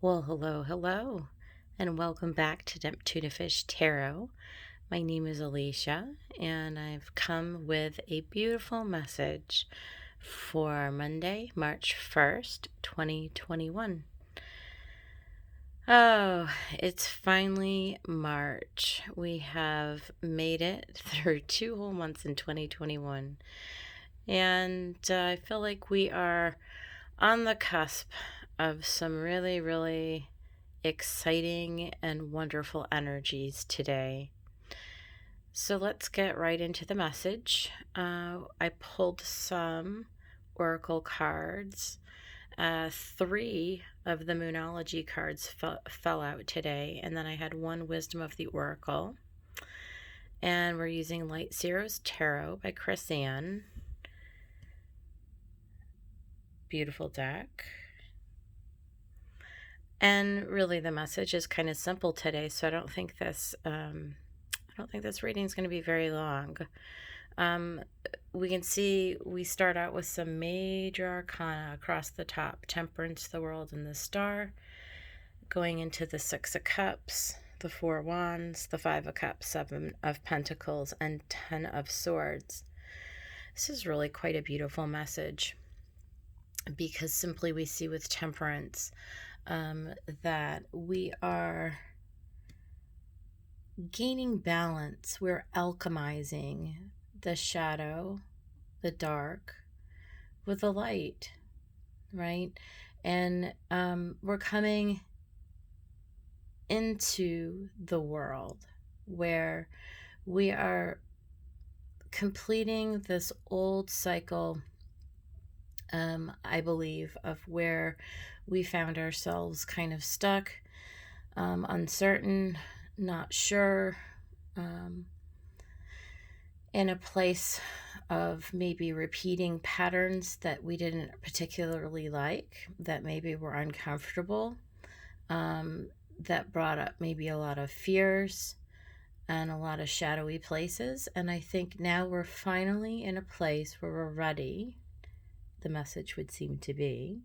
Well, hello, and welcome back to Tuna Fish Tarot. My name is Alicia, and I've come with a beautiful message for Monday, March 1st, 2021. Oh, it's finally March. We have made it through 2 whole months in 2021, and I feel like we are on the cusp of some really exciting and wonderful energies today. So let's get right into the message. I pulled some oracle cards. Three of the Moonology cards fell out today, and then I had one Wisdom of the Oracle. And we're using Light Zeros Tarot by Chris Ann. Beautiful deck. And really, the message is kind of simple today, so I don't think this reading is going to be very long. We can see we start out with some major arcana across the top: Temperance, the World, and the Star, going into the Six of Cups, the Four of Wands, the Five of Cups, Seven of Pentacles, and 10 of Swords. This is really quite a beautiful message, because simply we see with Temperance that we are gaining balance. We're alchemizing the shadow, the dark, with the light, right? And we're coming into the world where we are completing this old cycle, I believe, of where we found ourselves kind of stuck, uncertain, not sure, in a place of maybe repeating patterns that we didn't particularly like, that maybe were uncomfortable, that brought up maybe a lot of fears and a lot of shadowy places. And I think now we're finally in a place where we're ready, the message would seem to be,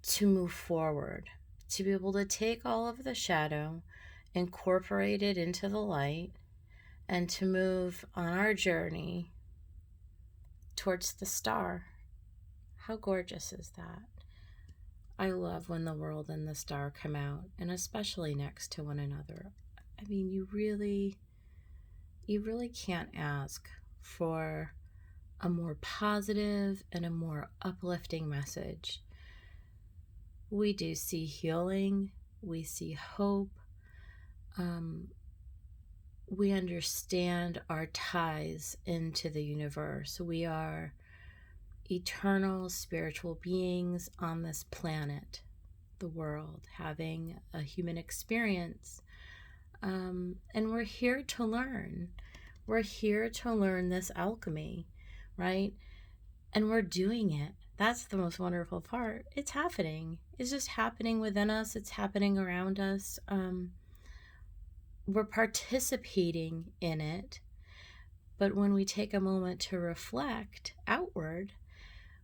to move forward, to be able to take all of the shadow, incorporate it into the light, and to move on our journey towards the star. How gorgeous is that? I love when the world and the star come out, and especially next to one another. I mean, you really can't ask for a more positive and a more uplifting message. We do see healing, we see hope, we understand our ties into the universe. We are eternal spiritual beings on this planet, the world, having a human experience. And we're here to learn. We're here to learn this alchemy, right? And we're doing it. That's the most wonderful part. It's happening. It's just happening within us. It's happening around us. We're participating in it. But when we take a moment to reflect outward,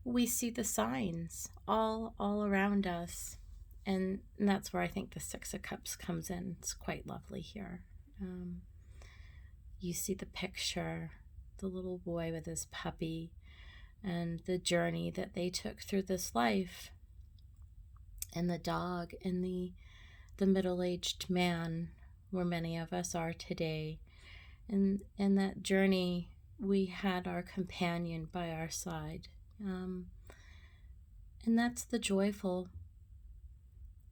we see the signs all around us. And that's where I think the Six of Cups comes in. It's quite lovely here. You see the picture, the little boy with his puppy, and the journey that they took through this life, and the dog, and the middle-aged man, where many of us are today. And in that journey, we had our companion by our side. And that's the joyful,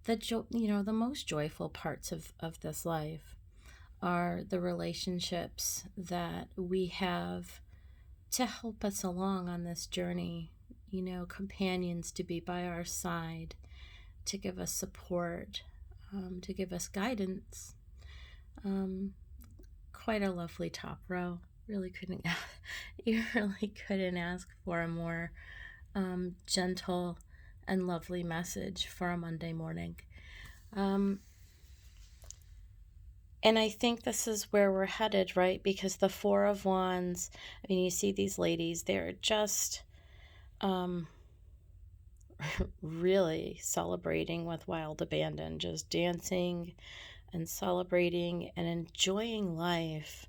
the most joyful parts of this life are the relationships that we have to help us along on this journey. Companions to be by our side, to give us support, to give us guidance. Quite a lovely top row. You really couldn't ask for a more gentle and lovely message for a Monday morning. And I think this is where we're headed, right? Because the Four of Wands, I mean, you see these ladies, they're just really celebrating with wild abandon, just dancing and celebrating and enjoying life.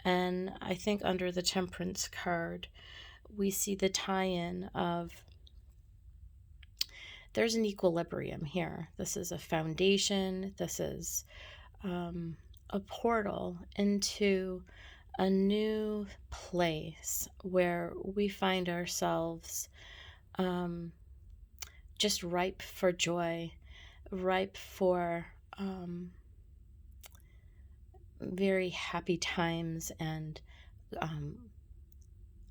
And I think under the Temperance card, we see the tie-in of there's an equilibrium here. This is a foundation. This is a portal into a new place where we find ourselves just ripe for joy, ripe for very happy times and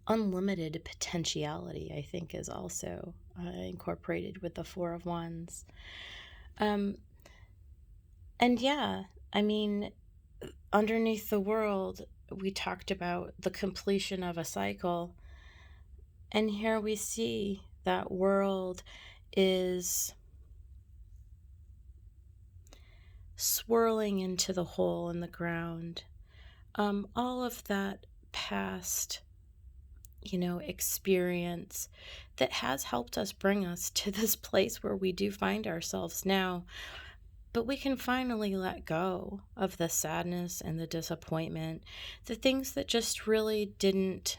unlimited potentiality, I think, is also incorporated with the Four of Wands. And yeah, I mean, underneath the world, we talked about the completion of a cycle. And here we see that world is swirling into the hole in the ground. All of that past, experience that has helped us bring us to this place where we do find ourselves now. But we can finally let go of the sadness and the disappointment, the things that just didn't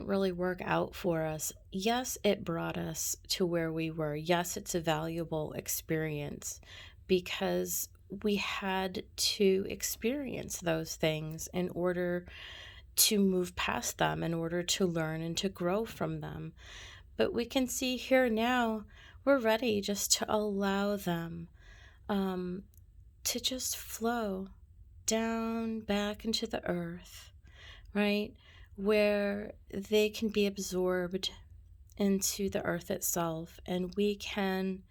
really work out for us. Yes, it brought us to where we were. Yes, it's a valuable experience because we had to experience those things in order to move past them, in order to learn and to grow from them. But we can see here now, we're ready just to allow them to just flow down back into the earth, right? Where they can be absorbed into the earth itself, and we can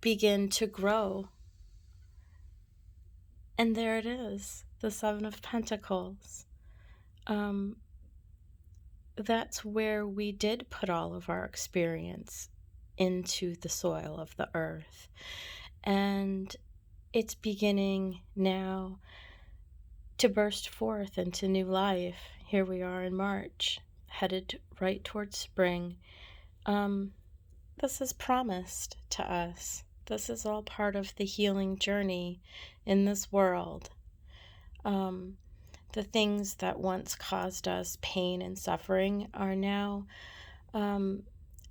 begin to grow. And there it is, the Seven of Pentacles. That's where we did put all of our experience into the soil of the earth. And it's beginning now to burst forth into new life. Here we are in March, headed right towards spring. This is promised to us. This is all part of the healing journey in this world. The things that once caused us pain and suffering are now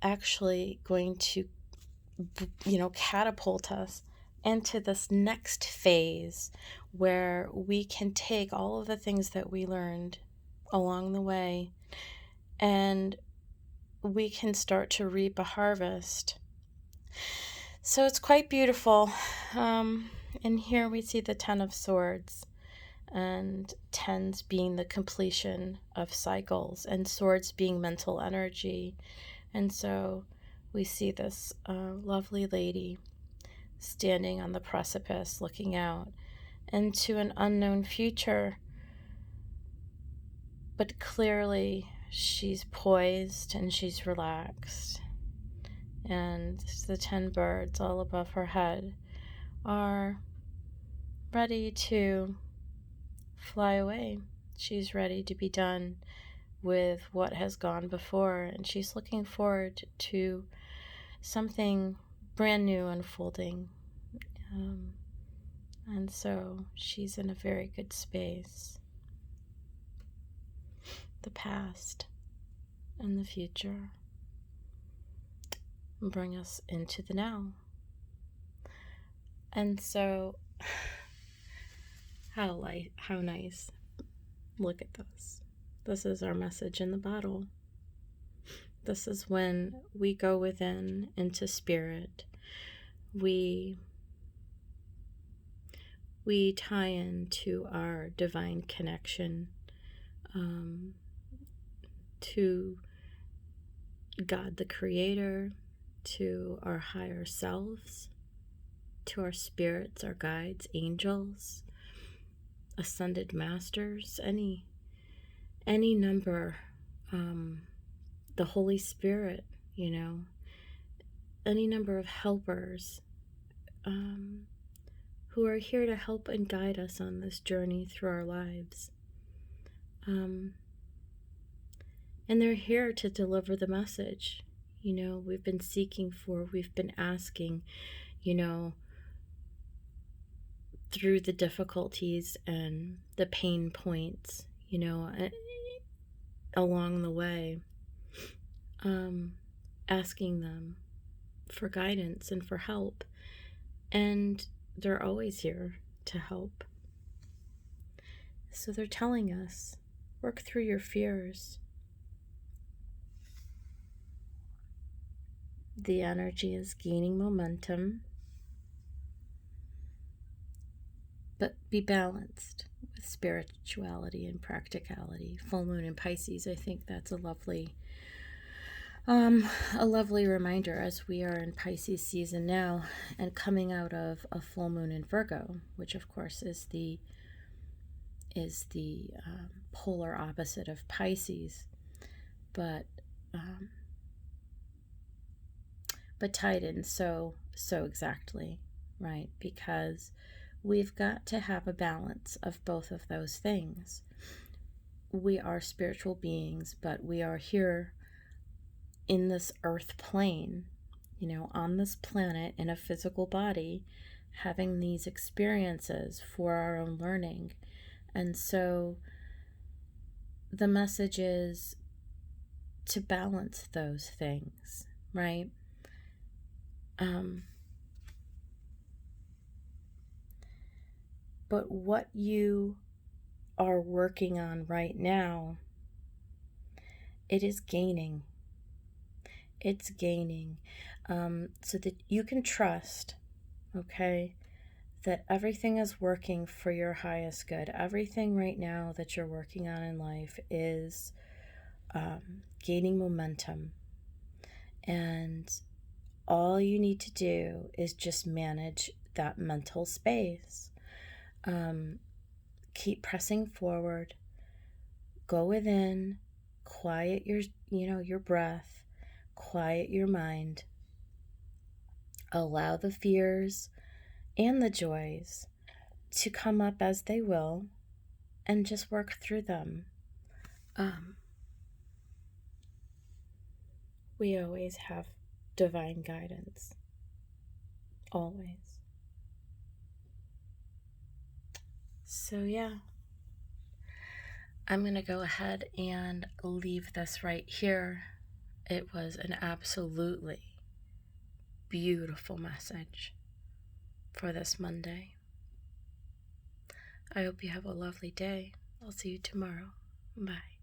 actually going to, catapult us into this next phase where we can take all of the things that we learned along the way and we can start to reap a harvest. So it's quite beautiful. And here we see the Ten of Swords, and tens being the completion of cycles and swords being mental energy. And so we see this lovely lady standing on the precipice looking out into an unknown future, but clearly she's poised and she's relaxed, and the 10 birds all above her head are ready to fly away. She's ready to be done with what has gone before, and she's looking forward to something brand new unfolding. And so she's in a very good space. The past and the future bring us into the now. And so, how nice. Look at this. This is our message in the bottle. This is when we go within into spirit. We tie into our divine connection to God the Creator, to our higher selves, to our spirits, our guides, angels, ascended masters, any number, the Holy Spirit, any number of helpers who are here to help and guide us on this journey through our lives. And they're here to deliver the message. We've been seeking for, we've been asking, you know, through the difficulties and the pain points, along the way, asking them for guidance and for help. And they're always here to help. So they're telling us, work through your fears. The energy is gaining momentum, but be balanced with spirituality and practicality. Full moon in Pisces, I think that's a lovely reminder, as we are in Pisces season now and coming out of a full moon in Virgo, which of course is the polar opposite of Pisces, but tied in so exactly, right? Because we've got to have a balance of both of those things. We are spiritual beings, but we are here in this earth plane, on this planet in a physical body, having these experiences for our own learning. And so the message is to balance those things, right? But what you are working on right now, it is gaining. It's gaining, so that you can trust, okay, that everything is working for your highest good. Everything right now that you're working on in life is gaining momentum. And all you need to do is just manage that mental space. Keep pressing forward. Go within, quiet your breath, quiet your mind. Allow the fears and the joys to come up as they will, and just work through them. We always have divine guidance. Always. So yeah, I'm going to go ahead and leave this right here. It was an absolutely beautiful message for this Monday. I hope you have a lovely day. I'll see you tomorrow. Bye.